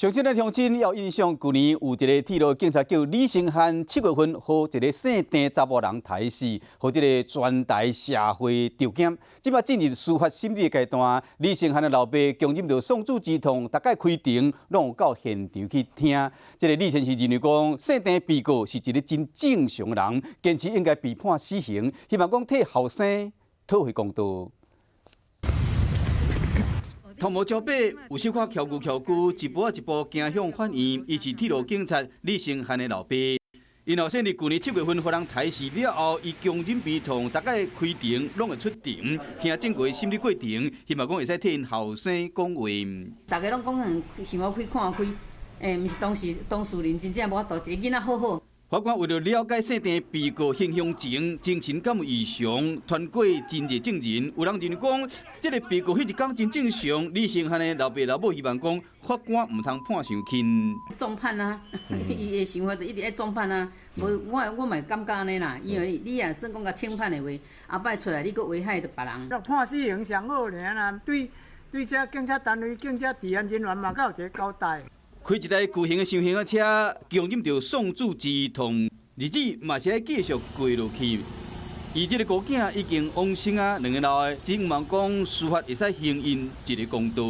上次的乡亲要印象，去年有一个铁路警察叫李成汉7月份，和一个姓郑查某人抬死，和这个全台社会着检。即摆进入司法审理的阶段，李成汉的老爸强忍着丧子之痛，大概开庭，拢有到现场去听。这个李先生认为讲，姓郑被告是一个真正常的人，坚持应该被判死刑，希望讲替后生讨回公道。头毛招白，有小可翘骨，一步一步行向法院。伊是铁路警察李成汉的老爸。因后生伫去年7月份，被人抬死了后，伊强忍悲痛，大概开庭拢会出庭，听整个审理过程，希望讲会使替因后生讲话。大家拢讲想要开看开，毋是当事人真正无法度，一个囡仔好好。法官为了了解姓郑被告形象前精神敢有异常，传过真侪证人。有人认为讲，这个被告迄一天真正常。李成汉的老爸老母希望讲，法官唔通判伤轻。重判啊！伊的想法就一直爱重判啊。无我嘛感觉安尼啦，因为你也算讲甲轻判的话，后摆出来你佫危害着别人。判死刑上好尔啦，对这警察单位、警察治安人员嘛，有一个交代。开一台巨型的箱型的车，强忍着丧子之痛，日子嘛是要继续过落去。伊这个孤囝已经往生啊，2年后，只希望讲司法会使还因一个公道。